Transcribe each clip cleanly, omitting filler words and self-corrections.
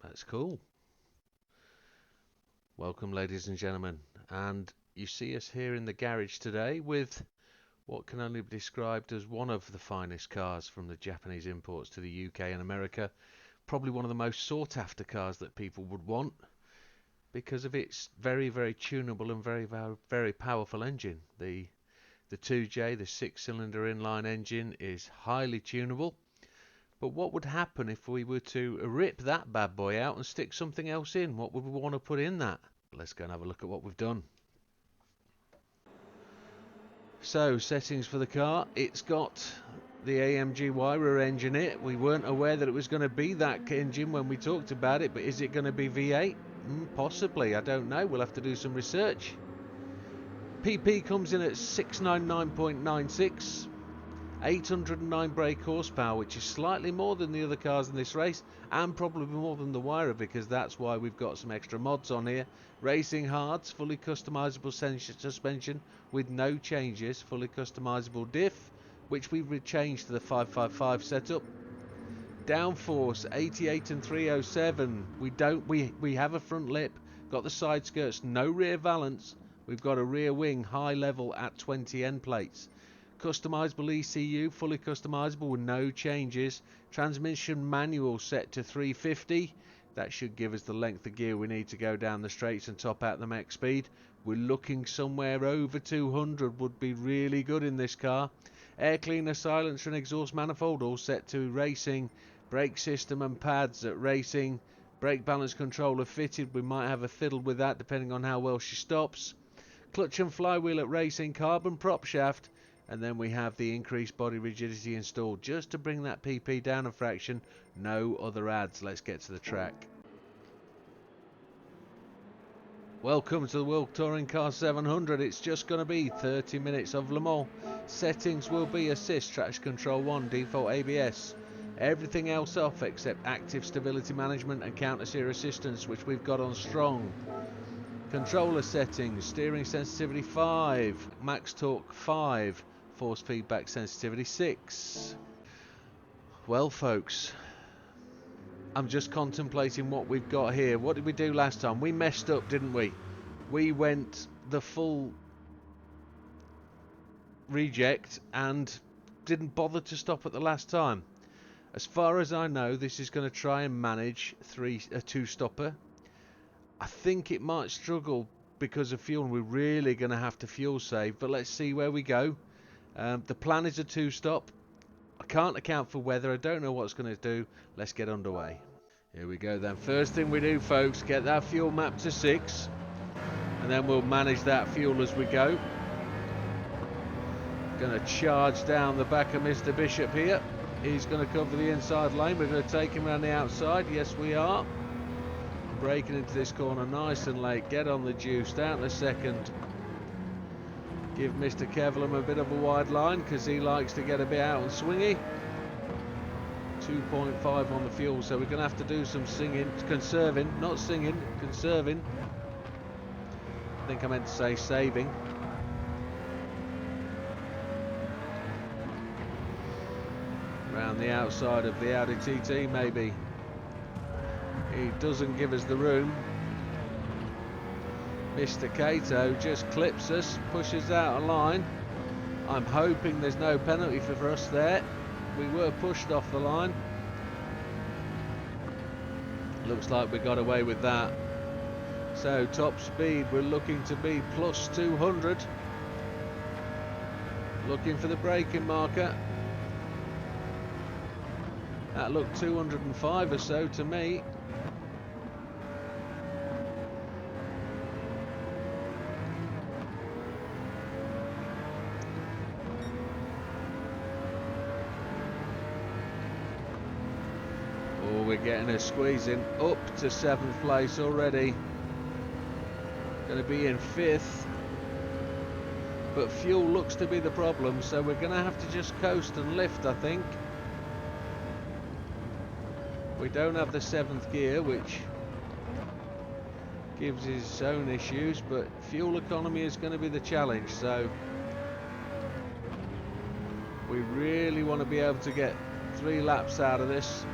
That's cool. Welcome, ladies and gentlemen. And you see us here in the garage today with what can only be described as one of the finest cars from the Japanese imports to the UK and America. Probably one of the most sought after cars that people would want because of its very tunable and very powerful engine. The 2J, the 6-cylinder inline engine, is highly tunable. But what would happen if we were to rip that bad boy out and stick something else in? What would we want to put in that? Let's go and have a look at what we've done. So, settings for the car. It's got the AMG Huayra engine in it. We weren't aware that it was going to be that engine when we talked about it, but is it going to be V8? Possibly, I don't know. We'll have to do some research. PP comes in at 699.96. 809 brake horsepower, which is slightly more than the other cars in this race, and probably more than the Huayra, because that's why we've got some extra mods on here. Racing hards, fully customizable suspension with no changes, fully customizable diff, which we've changed to the 555 setup. Downforce 88 and 307. We have a front lip, got the side skirts, no rear valance. We've got a rear wing high level at 20 end plates. Customizable ECU, fully customizable with no changes. Transmission manual set to 350. That should give us the length of gear we need to go down the straights and top out the max speed. We're looking somewhere over 200 would be really good in this car. Air cleaner, silencer and exhaust manifold all set to racing. Brake system and pads at racing. Brake balance controller fitted. We might have a fiddle with that depending on how well she stops. Clutch and flywheel at racing. Carbon prop shaft. And then we have the increased body rigidity installed just to bring that PP down a fraction. No other adds. Let's get to the track. Welcome to the World Touring Car 700. It's just going to be 30 minutes of Le Mans. Settings will be assist, traction control 1, default ABS. Everything else off except active stability management and counter steer assistance, which we've got on strong. Controller settings, steering sensitivity 5, max torque 5. Force feedback sensitivity 6. Well folks, I'm just contemplating what we've got here. What did we do last time? We messed up, didn't we? We went the full reject and didn't bother to stop at the last time. As far as I know, this is going to try and manage a two-stopper. I think it might struggle because of fuel and we're really going to have to fuel save, but let's see where we go. The plan is a two-stop. I can't account for weather. I don't know what it's going to do. Let's get underway. Here we go then. First thing we do, folks, get that fuel map to 6. And then we'll manage that fuel as we go. Going to charge down the back of Mr. Bishop here. He's going to cover the inside lane. We're going to take him around the outside. Yes, we are. Braking into this corner nice and late. Get on the juice. Down to second. Give Mr. Kevlam a bit of a wide line because he likes to get a bit out and swingy. 2.5 on the fuel, so we're going to have to do some conserving, not singing, conserving. I think I meant to say saving. Around the outside of the Audi TT maybe. He doesn't give us the room. Mr. Cato just clips us, pushes out a line. I'm hoping there's no penalty for us there. We were pushed off the line. Looks like we got away with that. So top speed we're looking to be plus 200. Looking for the braking marker. That looked 205 or so to me. We're getting a squeezing up to 7th place already. Going to be in 5th. But fuel looks to be the problem, so we're going to have to just coast and lift, I think. We don't have the 7th gear, which gives its own issues, but fuel economy is going to be the challenge, so we really want to be able to get 3 laps out of this.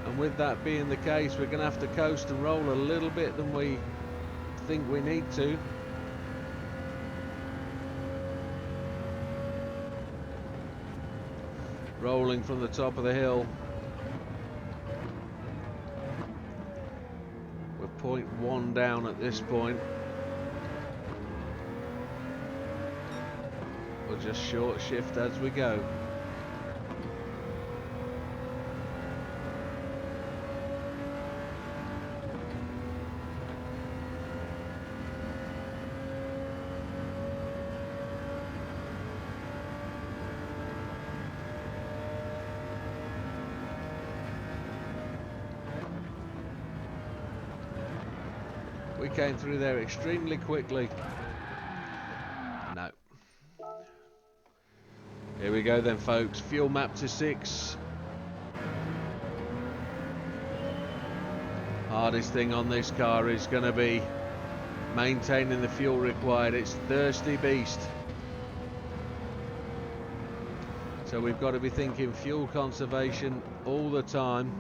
And and with that being the case, we're going to have to coast and roll a little bit than we think we need to. Rolling from the top of the hill. We're 0.1 down at this point. We'll just short shift as we go. We came through there extremely quickly. No. Here we go then, folks. Fuel map to 6. Hardest thing on this car is going to be maintaining the fuel required. It's a thirsty beast. So we've got to be thinking fuel conservation all the time.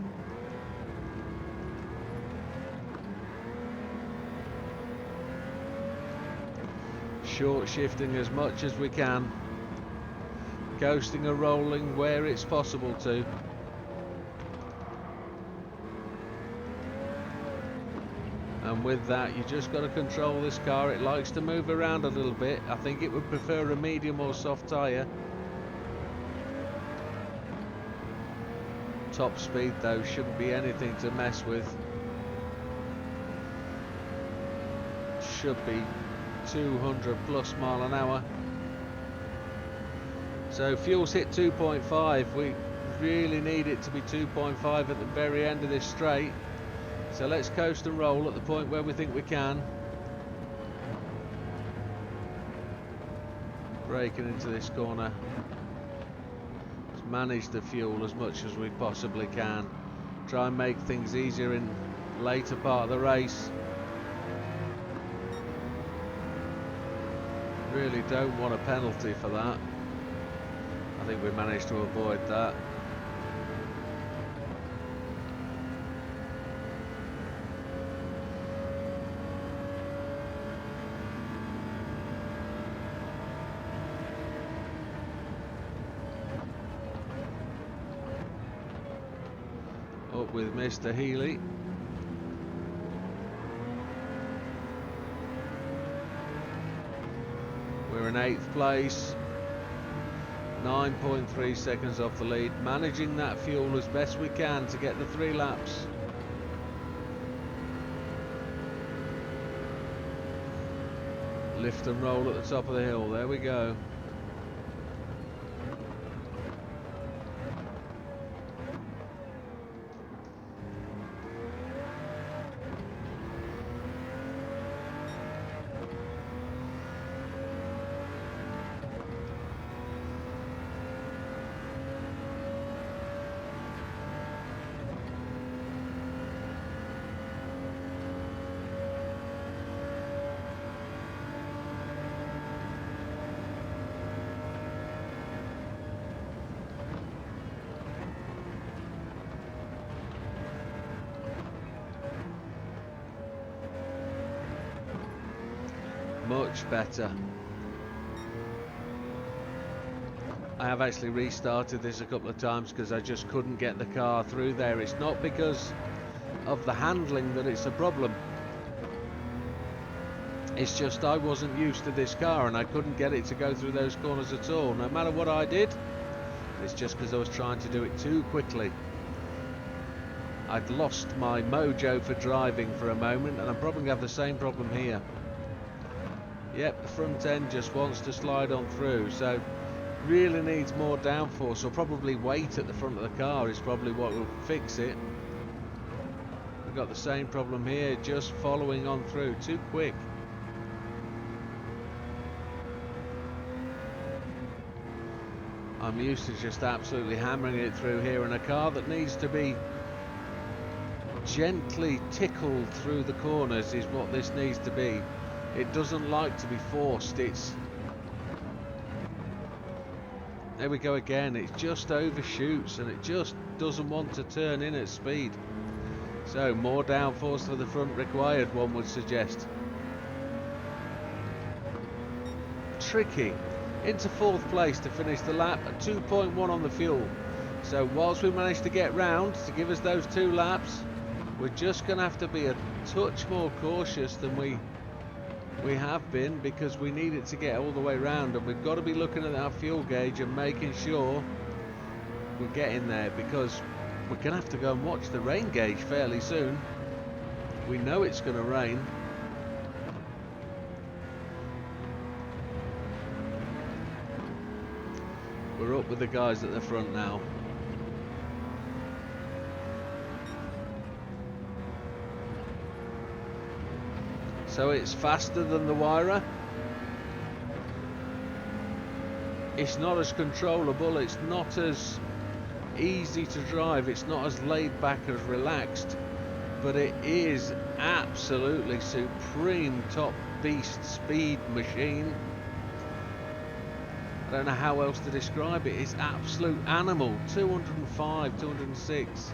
Short shifting as much as we can, coasting or rolling where it's possible to. And with that, you just got to control this car. It likes to move around a little bit. I think it would prefer a medium or soft tyre. Top speed though shouldn't be anything to mess with. Should be 200 plus mile an hour. So fuel's hit 2.5. We really need it to be 2.5 at the very end of this straight. So let's coast and roll at the point where we think we can. Braking into this corner. Let's manage the fuel as much as we possibly can. Try and make things easier in the later part of the race. Really don't want a penalty for that. I think we managed to avoid that. Up with Mr. Healy. We're in 8th place, 9.3 seconds off the lead, managing that fuel as best we can to get the 3 laps. Lift and roll at the top of the hill, there we go. Much better. I have actually restarted this a couple of times because I just couldn't get the car through there. It's not because of the handling that it's a problem. It's just I wasn't used to this car and I couldn't get it to go through those corners at all. No matter what I did, it's just because I was trying to do it too quickly. I'd lost my mojo for driving for a moment, and I'm probably going to have the same problem here. Yep, the front end just wants to slide on through, so really needs more downforce, or probably weight at the front of the car is probably what will fix it. We've got the same problem here, just following on through, too quick. I'm used to just absolutely hammering it through here, and a car that needs to be gently tickled through the corners is what this needs to be. It doesn't like to be forced. It's There we go again. It just overshoots and it just doesn't want to turn in at speed. So more downforce for the front required, one would suggest. Tricky. Into 4th place to finish the lap at 2.1 on the fuel. So whilst we managed to get round to give us those 2 laps, we're just going to have to be a touch more cautious than we have been, because we need it to get all the way round, and we've got to be looking at our fuel gauge and making sure we're getting there, because we're going to have to go and watch the rain gauge fairly soon. We know it's going to rain. We're up with the guys at the front now. So it's faster than the Huayra. It's not as controllable, it's not as easy to drive, it's not as laid back, as relaxed, but it is absolutely supreme top beast speed machine. I don't know how else to describe it. It's absolute animal. 205, 206.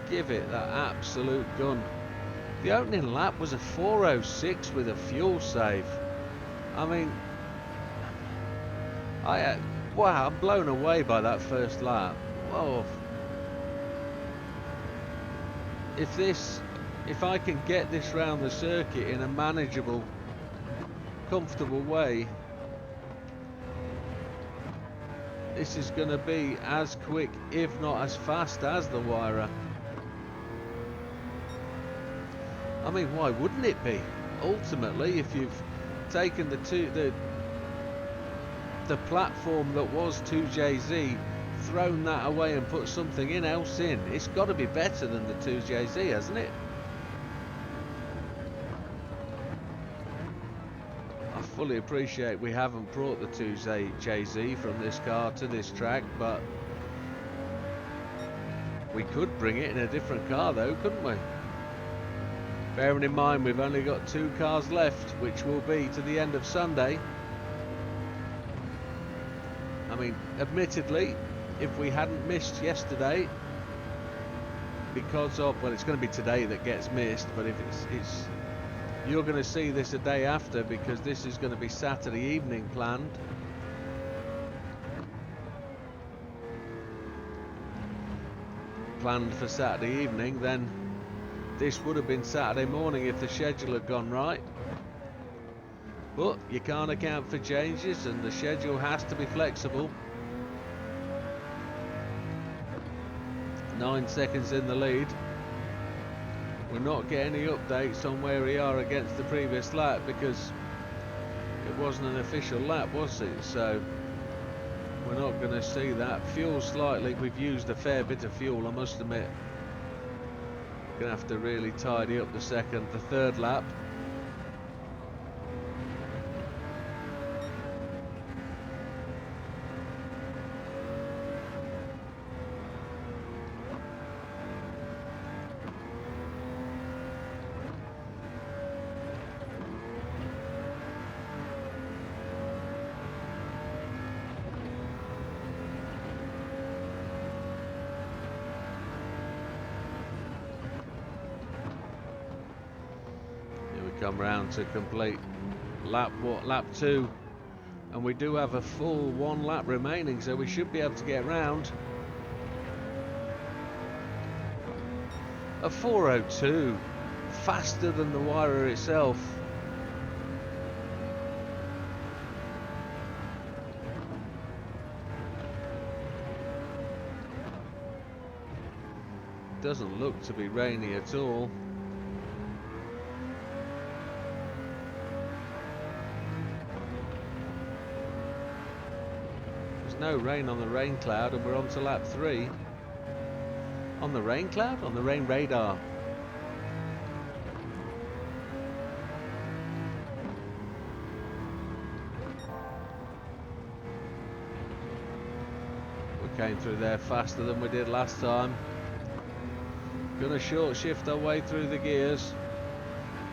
Give it that absolute gun. The opening lap was a 4:06 with a fuel save. I mean, wow, I'm blown away by that first lap. Whoa. If I can get this round the circuit in a manageable, comfortable way, this is going to be as quick, if not as fast, as the Huayra. I mean, why wouldn't it be? Ultimately, if you've taken the platform that was 2JZ, thrown that away and put something else in, it's got to be better than the 2JZ, hasn't it? I fully appreciate we haven't brought the 2JZ from this car to this track, but we could bring it in a different car though, couldn't we? Bearing in mind we've only got 2 cars left, which will be to the end of Sunday. I mean, admittedly, if we hadn't missed yesterday, because of, well, it's going to be today that gets missed, but if it's you're going to see this a day after, because this is going to be Saturday evening planned. Planned for Saturday evening, then this would have been Saturday morning if the schedule had gone right. But you can't account for changes, and the schedule has to be flexible. 9 seconds in the lead. We're not getting any updates on where we are against the previous lap, because it wasn't an official lap, was it? So we're not going to see that. Fuel slightly, we've used a fair bit of fuel, I must admit. Gonna have to really tidy up the third lap. Come round to complete lap 2, and we do have a full 1 lap remaining, so we should be able to get round. A 4:02, faster than the Huayra itself. Doesn't look to be rainy at all. No rain on the rain cloud, and we're on to lap 3. On the rain cloud? On the rain radar. We came through there faster than we did last time. Gonna short shift our way through the gears.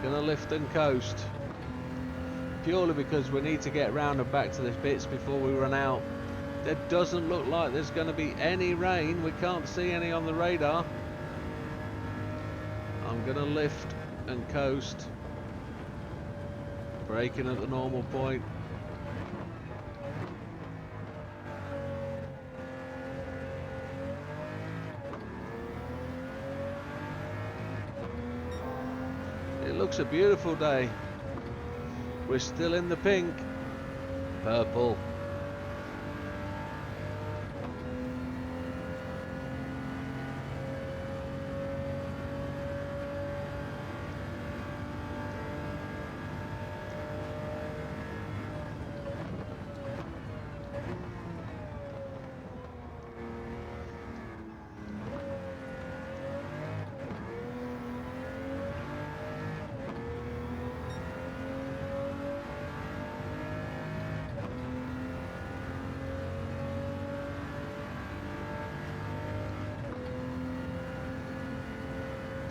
Gonna lift and coast. Purely because we need to get round and back to the pits before we run out. There doesn't look like there's going to be any rain. We can't see any on the radar. I'm going to lift and coast. Braking at the normal point. It looks a beautiful day. We're still in the pink. Purple.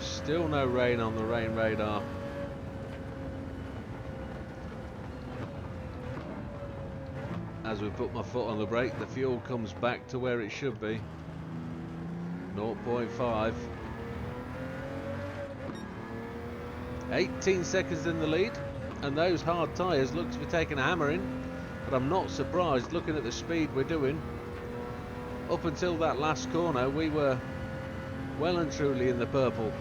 Still no rain on the rain radar. As we put my foot on the brake, the fuel comes back to where it should be. 0.5. 18 seconds in the lead, and those hard tyres look to be taking a hammering, but I'm not surprised looking at the speed we're doing. Up until that last corner, we were well and truly in the purple.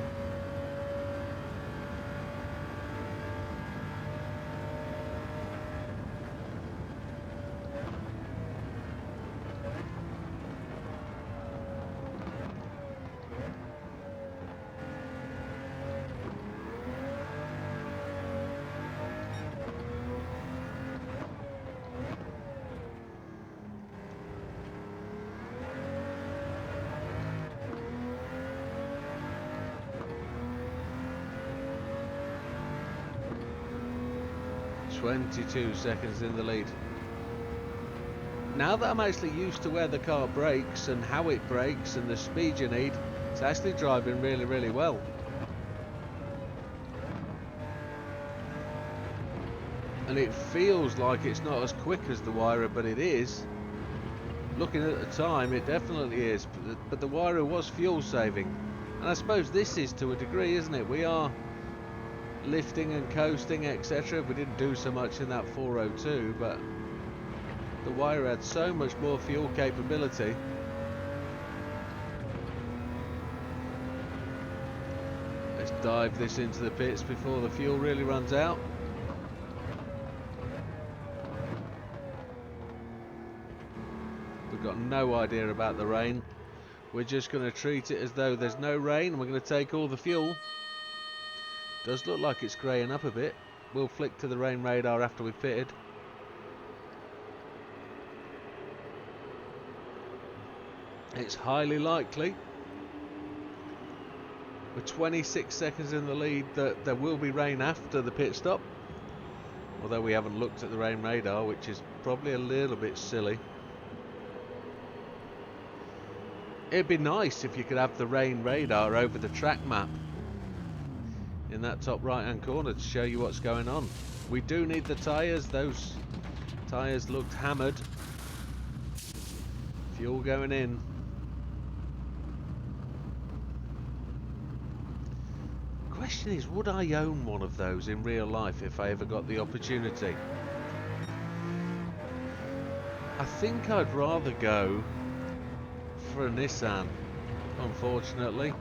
.22 seconds in the lead. Now that I'm actually used to where the car brakes and how it brakes and the speed you need, it's actually driving really, really well. And it feels like it's not as quick as the Huayra, but it is. Looking at the time, it definitely is. But the Huayra was fuel saving. And I suppose this is to a degree, isn't it? We are lifting and coasting, etc. We didn't do so much in that 402, but the Huayra had so much more fuel capability. Let's dive this into the pits before the fuel really runs out. We've got no idea about the rain. We're just going to treat it as though there's no rain. We're going to take all the fuel. Does look like it's greying up a bit. We'll flick to the rain radar after we've pitted. It's highly likely, with 26 seconds in the lead, that there will be rain after the pit stop. Although we haven't looked at the rain radar, which is probably a little bit silly. It'd be nice if you could have the rain radar over the track map in that top right hand corner to show you what's going on. We do need the tyres. Those tyres looked hammered. Fuel going in. Question is, would I own one of those in real life if I ever got the opportunity? I think I'd rather go for a Nissan, unfortunately.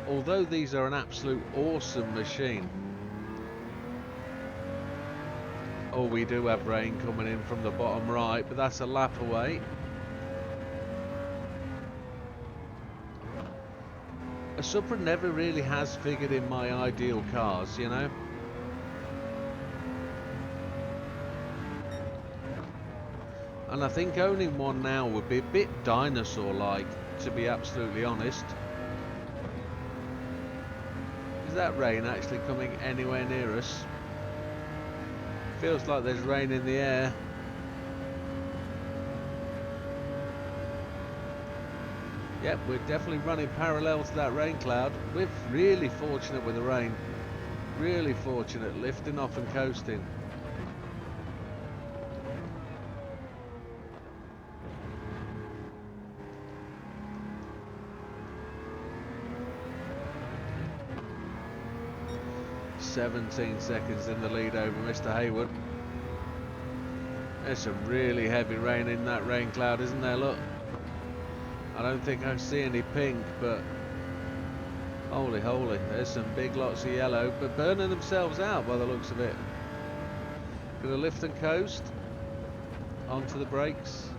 Although these are an absolute awesome machine. Oh, we do have rain coming in from the bottom right, but that's a lap away. A Supra never really has figured in my ideal cars, you know. And I think owning one now would be a bit dinosaur-like, to be absolutely honest. Is that rain actually coming anywhere near us? Feels like there's rain in the air. Yep, we're definitely running parallel to that rain cloud. We're really fortunate with the rain. Really fortunate, lifting off and coasting. "17 seconds in the lead over Mr. Hayward." There's some really heavy rain in that rain cloud, isn't there? Look. I don't think I see any pink, but holy holy, there's some big lots of yellow, but burning themselves out by the looks of it. Gonna lift and coast onto the brakes.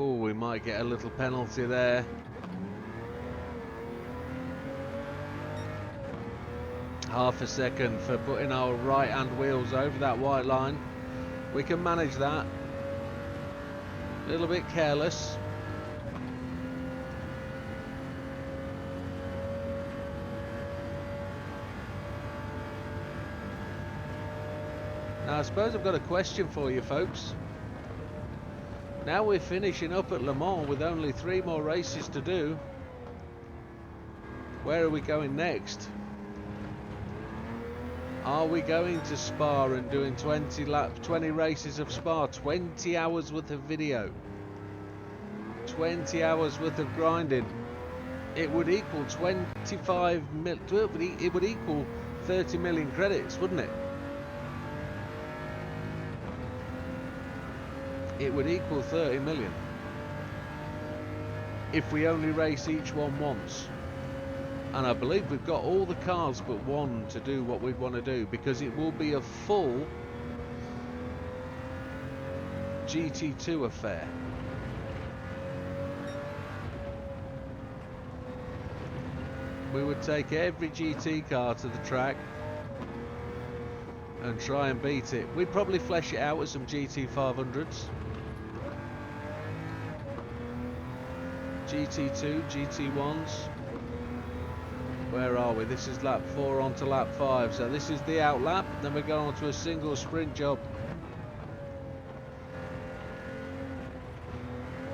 Oh, we might get a little penalty there. Half a second for putting our right hand wheels over that white line. We can manage that. A little bit careless. Now I suppose I've got a question for you folks. Now we're finishing up at Le Mans with only 3 more races to do. Where are we going next? Are we going to Spa and doing 20 races of Spa? 20 hours worth of video. 20 hours worth of grinding. It would equal 25 mil. It would equal 30 million credits, wouldn't it? It would equal 30 million if we only race each one once. And I believe we've got all the cars but one to do what we'd want to do, because it will be a full GT2 affair. We would take every GT car to the track and try and beat it. We'd probably flesh it out with some GT500s. GT2, GT1s. Where are we? This is lap 4 onto lap 5. So this is the out lap. Then we go on to a single sprint job.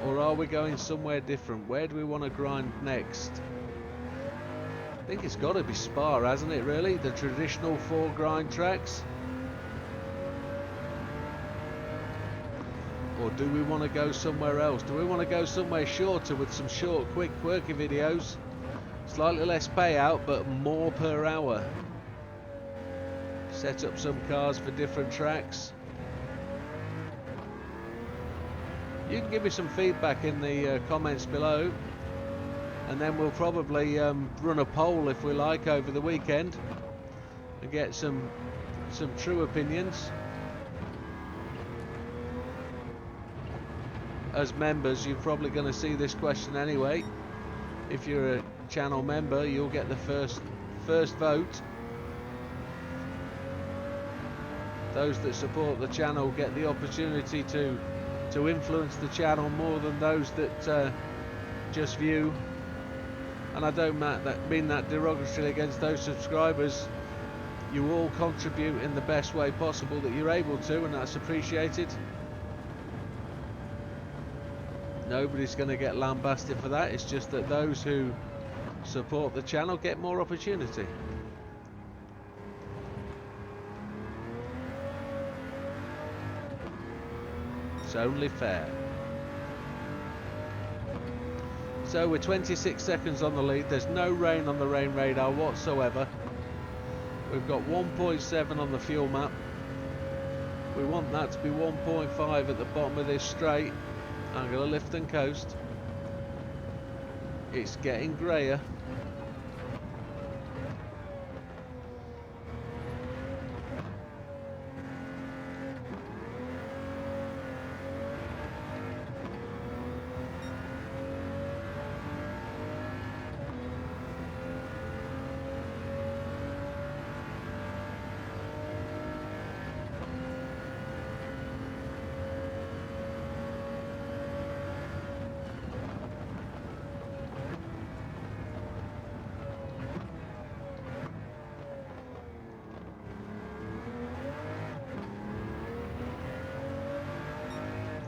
Or are we going somewhere different? Where do we want to grind next? I think it's got to be Spa, hasn't it, really? The traditional 4 grind tracks. Or do we want to go somewhere else? Do we want to go somewhere shorter with some short, quick, quirky videos? Slightly less payout, but more per hour. Set up some cars for different tracks. You can give me some feedback in the comments below. And then we'll probably run a poll, if we like, over the weekend. And get some true opinions. As members, you're probably going to see this question anyway. If you're a channel member, you'll get the first vote. Those that support the channel get the opportunity to influence the channel more than those that just view. And I don't mean that derogatorily against those subscribers. You all contribute in the best way possible that you're able to, and that's appreciated. Nobody's going to get lambasted for that. It's just that those who support the channel get more opportunity. It's only fair. So we're 26 seconds on the lead. There's no rain on the rain radar whatsoever. We've got 1.7 on the fuel map. We want that to be 1.5 at the bottom of this straight. I'm going to lift and coast. It's getting greyer.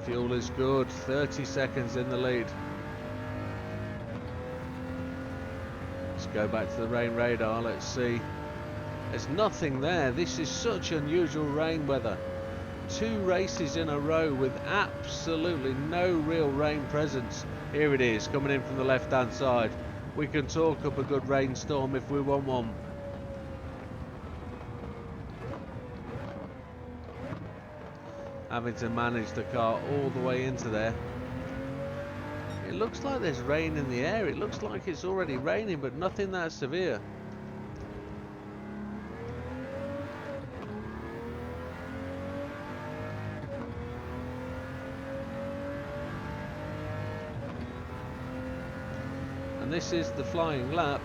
Fuel is good, 30 seconds in the lead. Let's go back to the rain radar, let's see. There's nothing there. This is such unusual rain weather. 2 races in a row with absolutely no real rain presence. Here it is, coming in from the left hand side. We can talk up a good rainstorm if we want one. Having to manage the car all the way into there. It looks like there's rain in the air. It looks like it's already raining, but nothing that severe. And this is the flying lap.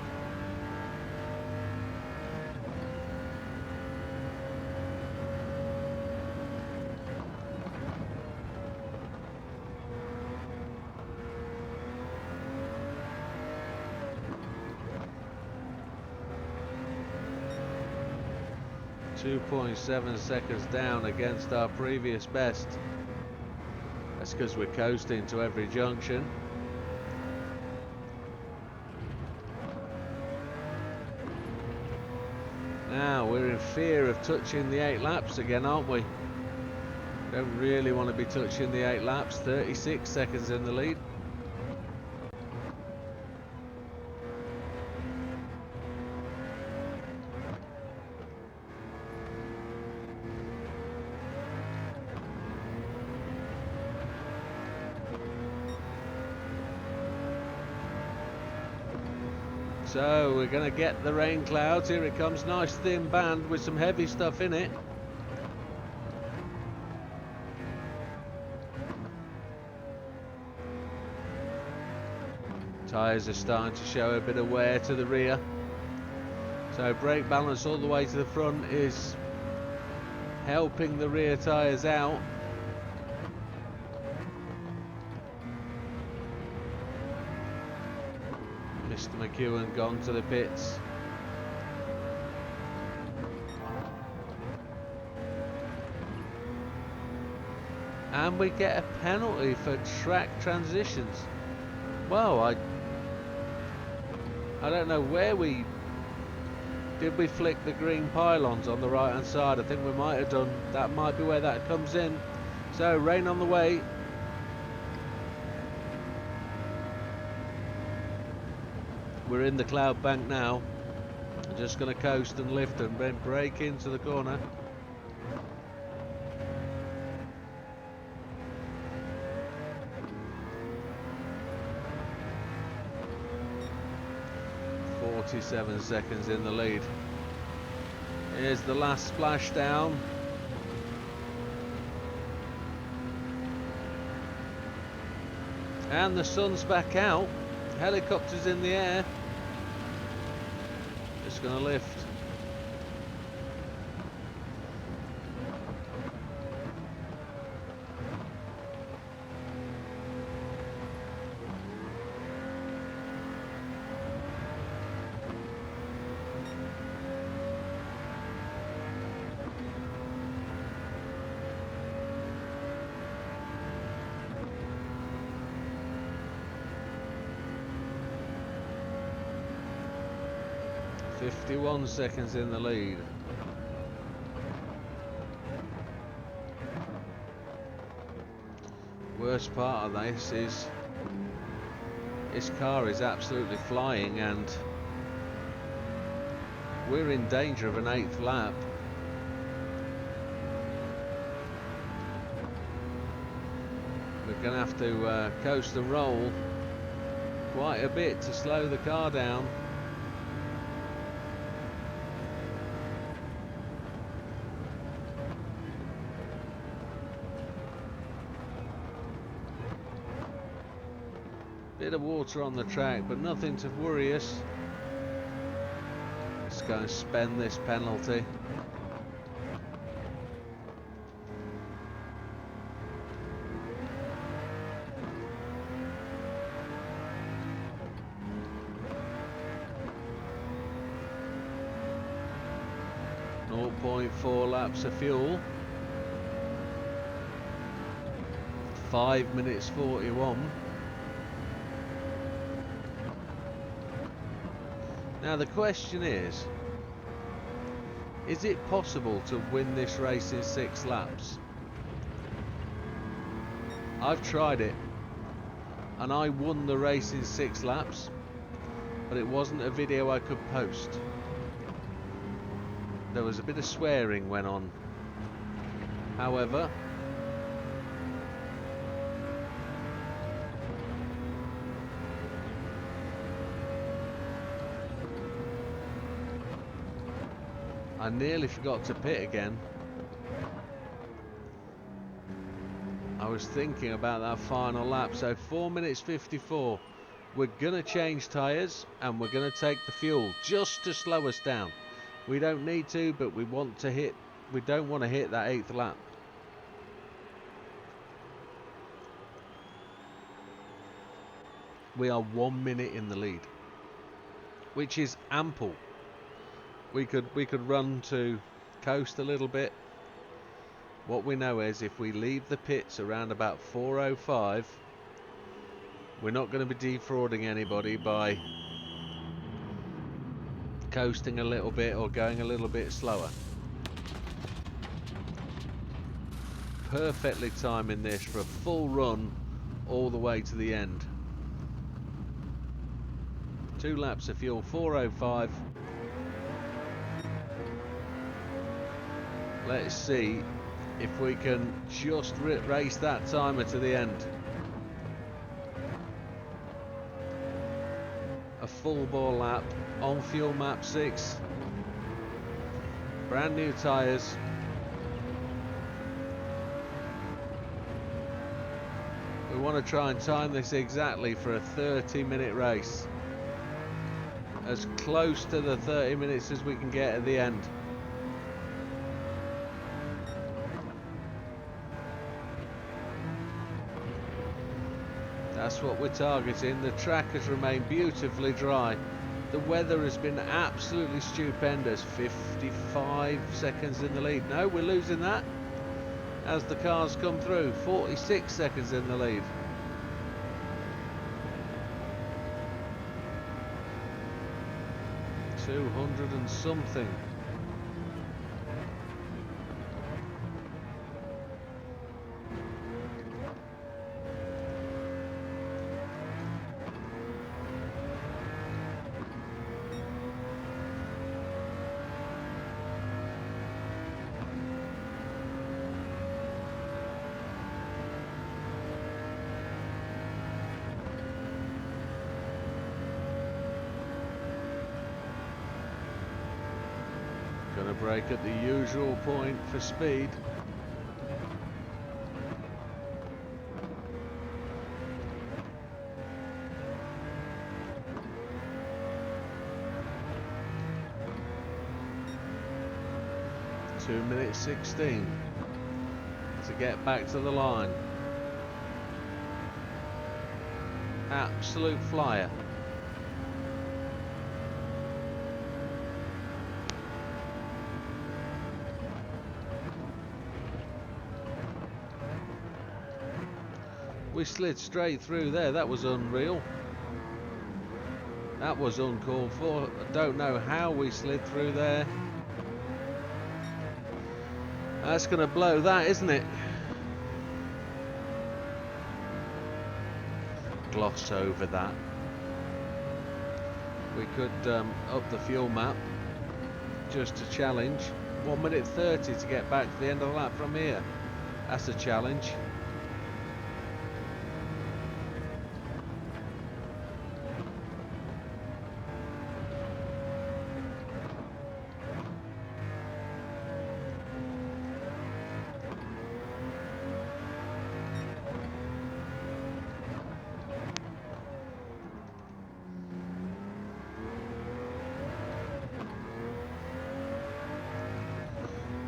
.7 seconds down against our previous best. That's because we're coasting to every junction. Now we're in fear of touching the 8 laps again, aren't we? Don't really want to be touching the 8 laps. 36 seconds in the lead. So we're going to get the rain clouds. Here it comes, nice thin band with some heavy stuff in it. Tyres are starting to show a bit of wear to the rear. So brake balance all the way to the front is helping the rear tyres out. Mr. McEwen gone to the pits. And we get a penalty for track transitions. Well, I don't know where we... Did we flick the green pylons on the right hand side? I think we might have done. That might be where that comes in. So rain on the way. We're in the cloud bank now. I'm just going to coast and lift and then brake into the corner. .7 seconds in the lead. Here's the last splashdown. And the sun's back out. Helicopters in the air. Just going to lift. .51 seconds in the lead. Worst part of this is this car is absolutely flying and we're in danger of an 8th lap. We're going to have to coast and roll quite a bit to slow the car down. Bit of water on the track, but nothing to worry us. Let's go and spend this penalty. .4 laps of fuel. 5 minutes 41. Now the question is it possible to win this race in 6 laps? I've tried it, and I won the race in 6 laps, but it wasn't a video I could post. There was a bit of swearing went on. However, I nearly forgot to pit again. I was thinking about that final lap. So 4 minutes 54. We're going to change tyres and we're going to take the fuel just to slow us down. We don't need to, but we want to hit. We don't want to hit that 8th lap. We are 1 minute in the lead, which is ample. We could run to coast a little bit. What we know is if we leave the pits around about 4:05, we're not going to be defrauding anybody by coasting a little bit or going a little bit slower. Perfectly timing this for a full run all the way to the end. 2 laps of fuel, 4:05. Let's see if we can just race that timer to the end. A full bore lap on fuel map 6. Brand new tyres. We want to try and time this exactly for a 30-minute race. As close to the 30 minutes as we can get at the end. That's what we're targeting. The track has remained beautifully dry. The weather has been absolutely stupendous. 55 seconds in the lead. No, we're losing that as the cars come through. 46 seconds in the lead. $200 and something. Gonna brake at the usual point for speed. Minutes 16 to get back to the line. Absolute flyer. We slid straight through there. That was unreal. That was uncalled for. I don't know how we slid through there. That's going to blow that, isn't it? Gloss over that. We could up the fuel map just to challenge. 1 minute 30 to get back to the end of the lap from here. That's a challenge.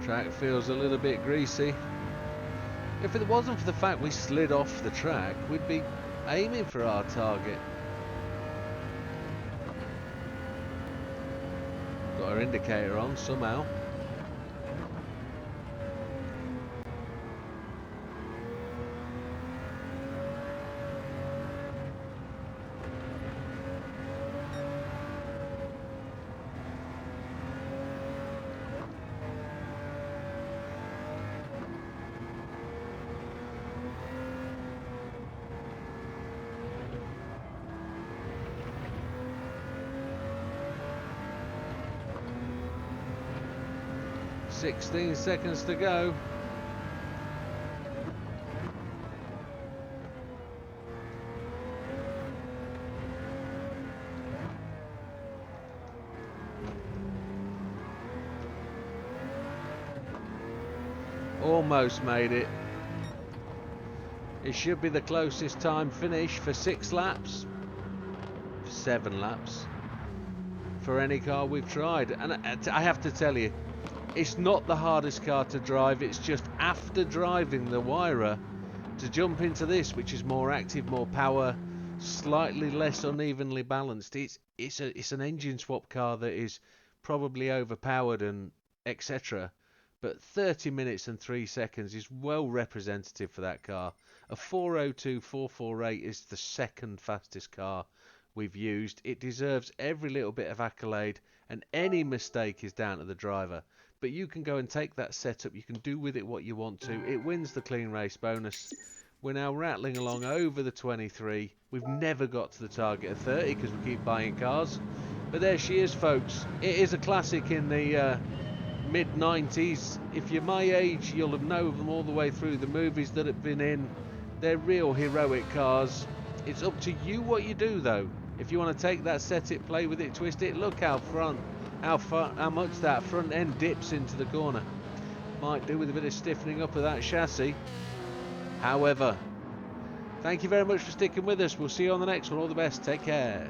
Track feels a little bit greasy. If it wasn't for the fact we slid off the track, we'd be aiming for our target. Got our indicator on somehow. 16 seconds to go. Almost made it. It should be the closest time finish for 6 laps, 7 laps, for any car we've tried. And I have to tell you, it's not the hardest car to drive. It's just after driving the Huayra, to jump into this, which is more active, more power, slightly less unevenly balanced. It's an engine swap car that is probably overpowered and etc. But 30 minutes and 3 seconds is well representative for that car. A 402.448 is the second fastest car we've used. It deserves every little bit of accolade, and any mistake is down to the driver. But you can go and take that setup, you can do with it what you want to. It wins the clean race bonus. We're now rattling along over the 23. We've never got to the target of 30 because we keep buying cars. But there she is, folks. It is a classic in the mid-90s. If you're my age, you'll have known them all the way through the movies that have been in. They're real heroic cars. It's up to you what you do, though. If you want to take that, set it, play with it, twist it, look how much that front end dips into the corner. Might do with a bit of stiffening up of that chassis. However, thank you very much for sticking with us. We'll see you on the next one. All the best. Take care.